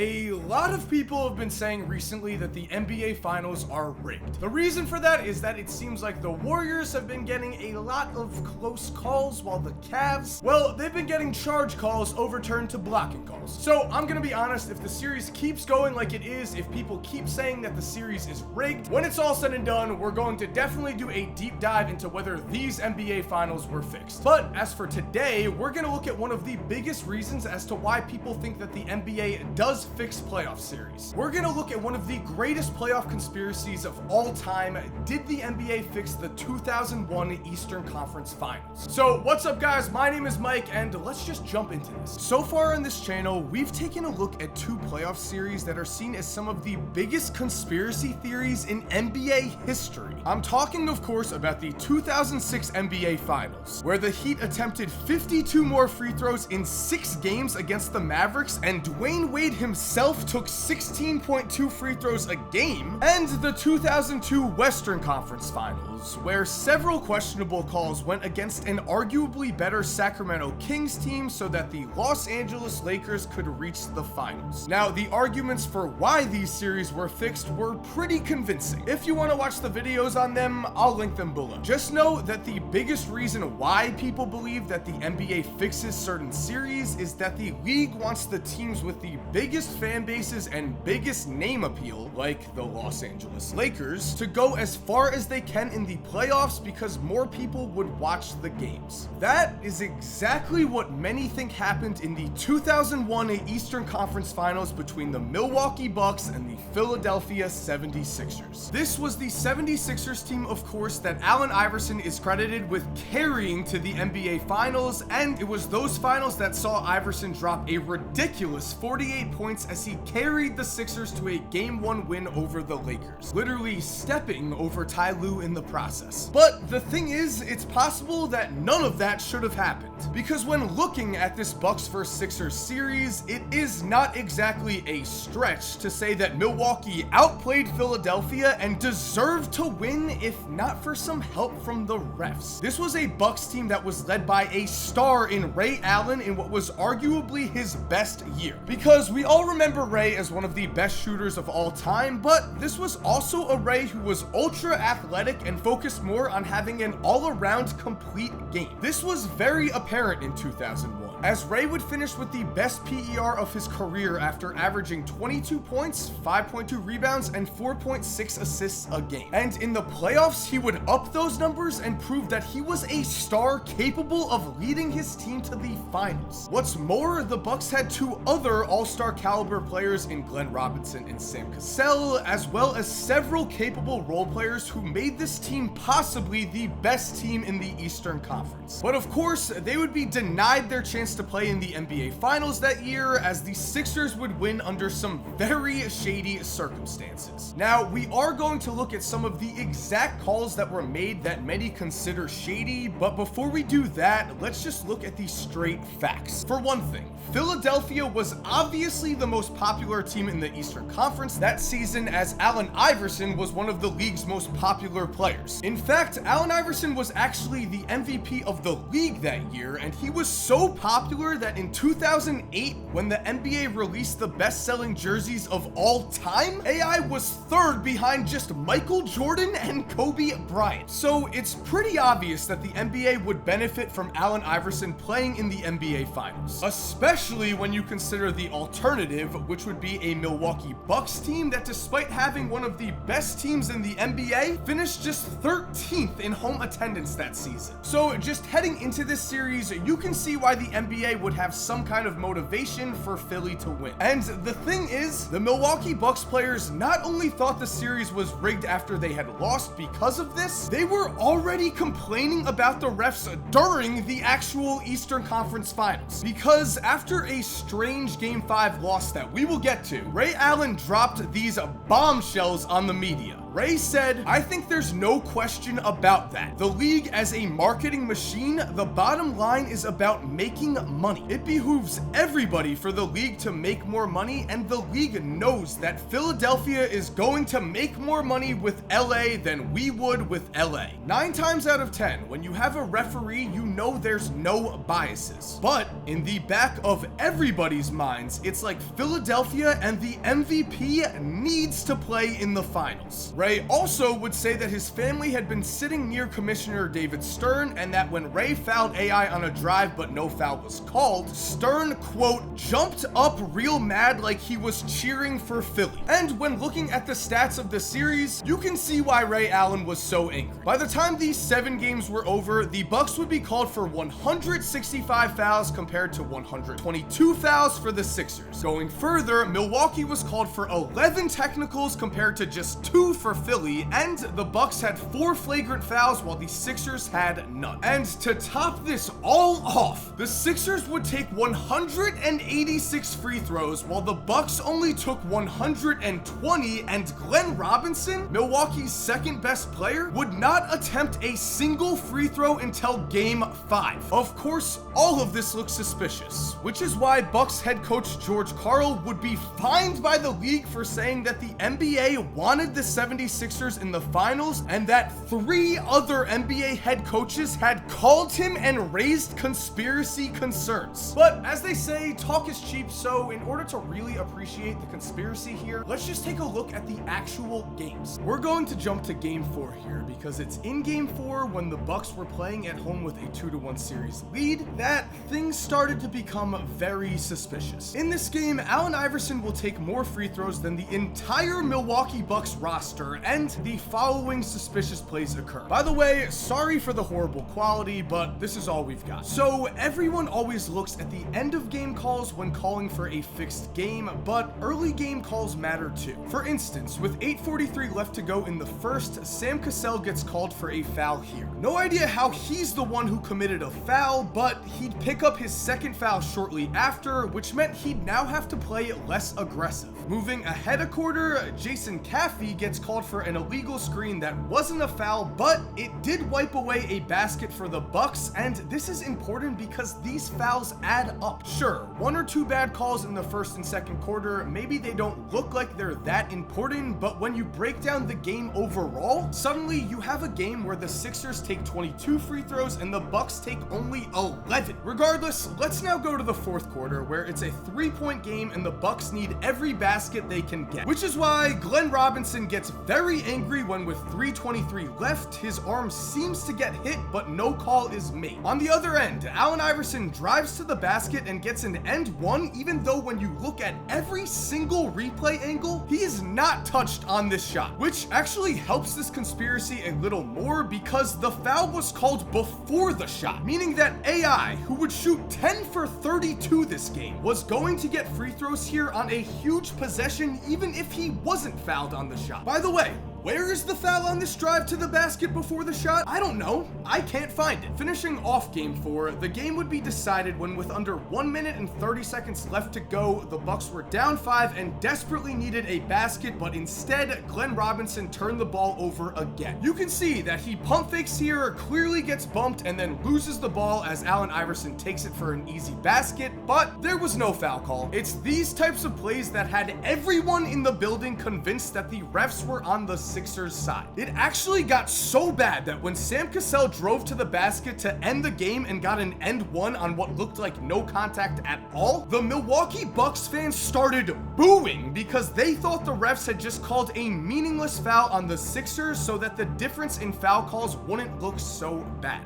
A lot of people have been saying recently that the NBA Finals are rigged. The reason for that is that it seems like the Warriors have been getting a lot of close calls, while the Cavs, well, they've been getting charge calls overturned to blocking calls. So I'm gonna be honest, if the series keeps going like it is, if people keep saying that the series is rigged, when it's all said and done, we're going to definitely do a deep dive into whether these NBA Finals were fixed. But as for today, we're gonna look at one of the biggest reasons as to why people think that the NBA does fix playoff series. We're gonna look at one of the greatest playoff conspiracies of all time. Did the NBA fix the 2001 Eastern Conference Finals? So what's up guys, my name is Mike and let's just jump into this. So far on this channel, we've taken a look at two playoff series that are seen as some of the biggest conspiracy theories in NBA history. I'm talking of course about the 2006 NBA Finals, where the Heat attempted 52 more free throws in 6 games against the Mavericks and Dwayne Wade himself took 16.2 free throws a game, and the 2002 Western Conference Finals, where several questionable calls went against an arguably better Sacramento Kings team so that the Los Angeles Lakers could reach the finals. Now, the arguments for why these series were fixed were pretty convincing. If you want to watch the videos on them, I'll link them below. Just know that the biggest reason why people believe that the NBA fixes certain series is that the league wants the teams with the biggest fan bases and biggest name appeal, like the Los Angeles Lakers, to go as far as they can in the playoffs because more people would watch the games. That is exactly what many think happened in the 2001 Eastern Conference Finals between the Milwaukee Bucks and the Philadelphia 76ers. This was the 76ers team, of course, that Allen Iverson is credited with carrying to the NBA Finals, and it was those finals that saw Iverson drop a ridiculous 48 points as he carried the Sixers to a Game 1 win over the Lakers, literally stepping over Ty Lue in the process. But the thing is, it's possible that none of that should have happened, because when looking at this Bucks vs Sixers series, it is not exactly a stretch to say that Milwaukee outplayed Philadelphia and deserved to win if not for some help from the refs. This was a Bucks team that was led by a star in Ray Allen in what was arguably his best year, because we all remember Ray as one of the best shooters of all time, but this was also a Ray who was ultra athletic and focused more on having an all-around complete game. This was very apparent in 2001, as Ray would finish with the best PER of his career after averaging 22 points, 5.2 rebounds, and 4.6 assists a game. And in the playoffs, he would up those numbers and prove that he was a star capable of leading his team to the finals. What's more, the Bucks had two other all-star caliber players in Glenn Robinson and Sam Cassell, as well as several capable role players who made this team possibly the best team in the Eastern Conference. But of course, they would be denied their chance to play in the NBA Finals that year, as the Sixers would win under some very shady circumstances. Now, we are going to look at some of the exact calls that were made that many consider shady, but before we do that, let's just look at the straight facts. For one thing, Philadelphia was obviously the most popular team in the Eastern Conference that season, as Allen Iverson was one of the league's most popular players. In fact, Allen Iverson was actually the MVP of the league that year, and he was so popular that in 2008, when the NBA released the best-selling jerseys of all time, AI was third behind just Michael Jordan and Kobe Bryant. So it's pretty obvious that the NBA would benefit from Allen Iverson playing in the NBA Finals, especially when you consider the alternative, which would be a Milwaukee Bucks team that, despite having one of the best teams in the NBA, finished just 13th in home attendance that season. So just heading into this series, you can see why the NBA would have some kind of motivation for Philly to win. And the thing is, the Milwaukee Bucks players not only thought the series was rigged after they had lost because of this, they were already complaining about the refs during the actual Eastern Conference Finals. Because after a strange Game 5 loss that we will get to, Ray Allen dropped these bombshells on the media. Ray said, "I think there's no question about that. The league as a marketing machine, the bottom line is about making money. It behooves everybody for the league to make more money, and the league knows that Philadelphia is going to make more money with LA than we would with LA. 9 times out of 10, when you have a referee, you know there's no biases. But in the back of everybody's minds, it's like Philadelphia and the MVP needs to play in the finals." Ray also would say that his family had been sitting near Commissioner David Stern, and that when Ray fouled AI on a drive but no foul was called, Stern, quote, "jumped up real mad like he was cheering for Philly." And when looking at the stats of the series, you can see why Ray Allen was so angry. By the time these 7 games were over, the Bucks would be called for 165 fouls compared to 122 fouls for the Sixers. Going further, Milwaukee was called for 11 technicals compared to just 2 for Philly, and the Bucks had 4 flagrant fouls while the Sixers had none. And to top this all off, the Sixers would take 186 free throws while the Bucks only took 120, and Glenn Robinson, Milwaukee's second best player, would not attempt a single free throw until game 5. Of course, all of this looks suspicious, which is why Bucks head coach George Karl would be fined by the league for saying that the NBA wanted the 76ers in the finals, and that 3 other NBA head coaches had called him and raised conspiracy concerns. But as they say, talk is cheap, so in order to really appreciate the conspiracy here, let's just take a look at the actual games. We're going to jump to game 4 here because it's in game 4, when the Bucks were playing at home with a 2-1 series lead, that things started to become very suspicious. In this game, Allen Iverson will take more free throws than the entire Milwaukee Bucks roster, and the following suspicious plays occur. By the way, sorry for the horrible quality, but this is all we've got. So everyone always looks at the end of game calls when calling for a fixed game, but early game calls matter too. For instance, with 8:43 left to go in the first, Sam Cassell gets called for a foul here. No idea how he's the one who committed a foul, but he'd pick up his second foul shortly after, which meant he'd now have to play less aggressive. Moving ahead a quarter, Jason Caffey gets called for an illegal screen that wasn't a foul, but it did wipe away a basket for the Bucks, and this is important because these fouls add up. Sure, 1 or 2 bad calls in the first and second quarter, maybe they don't look like they're that important, but when you break down the game overall, suddenly you have a game where the Sixers take 22 free throws and the Bucks take only 11. Regardless, let's now go to the fourth quarter, where it's a 3-point game and the Bucks need every basket they can get, which is why Glenn Robinson gets very angry when with 3:23 left, his arm seems to get hit, but no call is made. On the other end, Allen Iverson drives to the basket and gets an and one, even though when you look at every single replay angle, he is not touched on this shot, which actually helps this conspiracy a little more because the foul was called before the shot, meaning that AI, who would shoot 10 for 32 this game, was going to get free throws here on a huge possession even if he wasn't fouled on the shot. By the way, where is the foul on this drive to the basket before the shot? I don't know. I can't find it. Finishing off game 4, the game would be decided when with under 1 minute and 30 seconds left to go, the Bucks were down 5 and desperately needed a basket, but instead, Glenn Robinson turned the ball over again. You can see that he pump fakes here, clearly gets bumped, and then loses the ball as Allen Iverson takes it for an easy basket, but there was no foul call. It's these types of plays that had everyone in the building convinced that the refs were on the Sixers side. It actually got so bad that when Sam Cassell drove to the basket to end the game and got an end one on what looked like no contact at all, the Milwaukee Bucks fans started booing because they thought the refs had just called a meaningless foul on the Sixers so that the difference in foul calls wouldn't look so bad.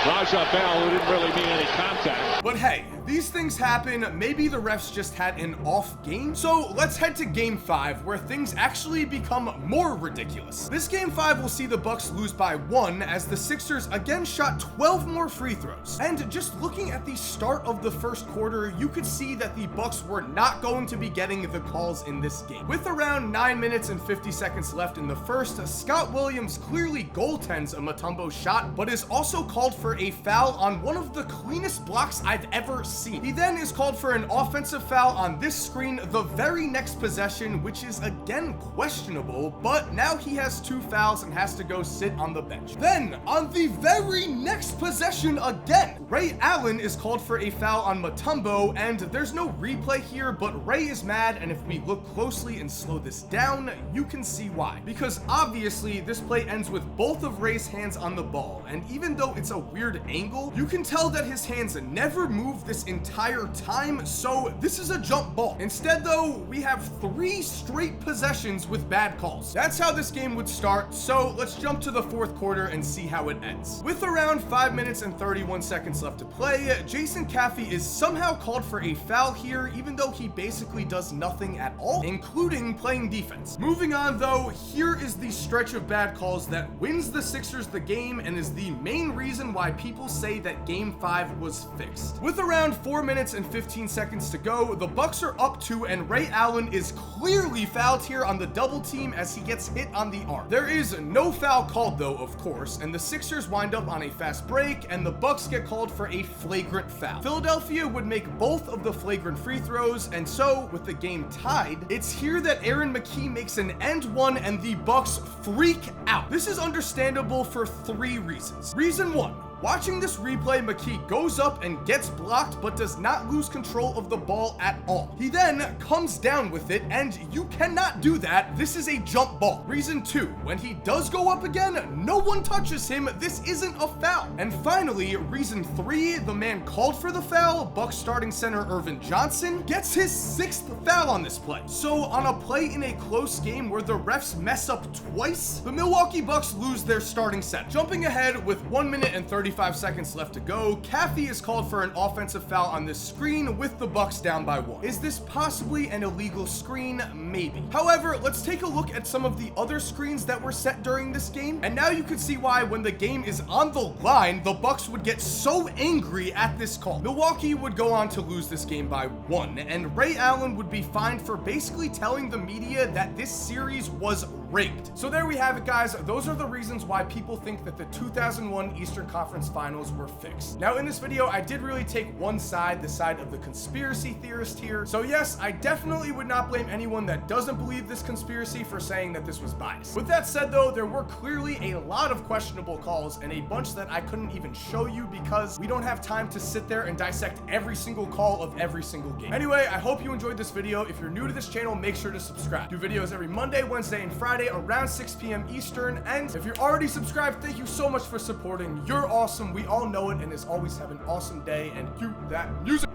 Raja Bell, who didn't really mean any contact. But hey, these things happen. Maybe the refs just had an off game. So let's head to game 5, where things actually become more ridiculous. This game 5 will see the Bucks lose by 1 as the Sixers again shot 12 more free throws. And just looking at the start of the first quarter, you could see that the Bucks were not going to be getting the calls in this game. With around 9 minutes and 50 seconds left in the first, Scott Williams clearly goaltends a Mutombo shot, but is also called for a foul on one of the cleanest blocks I've ever seen. He then is called for an offensive foul on this screen the very next possession, which is again questionable, but now he has 2 fouls and has to go sit on the bench. Then, on the very next possession again, Ray Allen is called for a foul on Mutombo, and there's no replay here, but Ray is mad, and if we look closely and slow this down, you can see why. Because obviously, this play ends with both of Ray's hands on the ball, and even though it's a weird angle, you can tell that his hands never moved this entire time, so this is a jump ball. Instead though, we have 3 straight possessions with bad calls. That's how this game would start, so let's jump to the 4th quarter and see how it ends. With around 5 minutes and 31 seconds left to play, Jason Caffey is somehow called for a foul here, even though he basically does nothing at all, including playing defense. Moving on though, here is the stretch of bad calls that wins the Sixers the game and is the main reason why people say that Game 5 was fixed. With around 4 minutes and 15 seconds to go, the Bucks are up 2 and Ray Allen is clearly fouled here on the double team as he gets hit on the arm. There is no foul called though, of course, and the Sixers wind up on a fast break and the Bucks get called for a flagrant foul. Philadelphia would make both of the flagrant free throws, and so with the game tied, it's here that Aaron McKie makes an end one and the Bucks freak out. This is understandable for 3 reasons. Reason 1. Watching this replay, McKie goes up and gets blocked but does not lose control of the ball at all. He then comes down with it, and you cannot do that. This is a jump ball. Reason 2, when he does go up again, no one touches him. This isn't a foul. And finally, reason 3, the man called for the foul, Bucks starting center Irvin Johnson, gets his 6th foul on this play. So on a play in a close game where the refs mess up twice, the Milwaukee Bucks lose their starting center. Jumping ahead with 1 minute and 35 seconds left to go, Caffey is called for an offensive foul on this screen with the Bucks down by 1. Is this possibly an illegal screen? Maybe. However, let's take a look at some of the other screens that were set during this game, and now you can see why when the game is on the line, the Bucks would get so angry at this call. Milwaukee would go on to lose this game by 1, and Ray Allen would be fined for basically telling the media that this series was rigged. So there we have it, guys. Those are the reasons why people think that the 2001 Eastern Conference Finals were fixed. Now in this video, I did really take one side, the side of the conspiracy theorist here. So yes, I definitely would not blame anyone that doesn't believe this conspiracy for saying that this was biased. With that said though, there were clearly a lot of questionable calls and a bunch that I couldn't even show you because we don't have time to sit there and dissect every single call of every single game. Anyway, I hope you enjoyed this video. If you're new to this channel, make sure to subscribe. Do videos every Monday, Wednesday, and Friday around 6 p.m. Eastern. And if you're already subscribed, thank you so much for supporting. You're awesome. We all know it. And as always, have an awesome day and cue that music.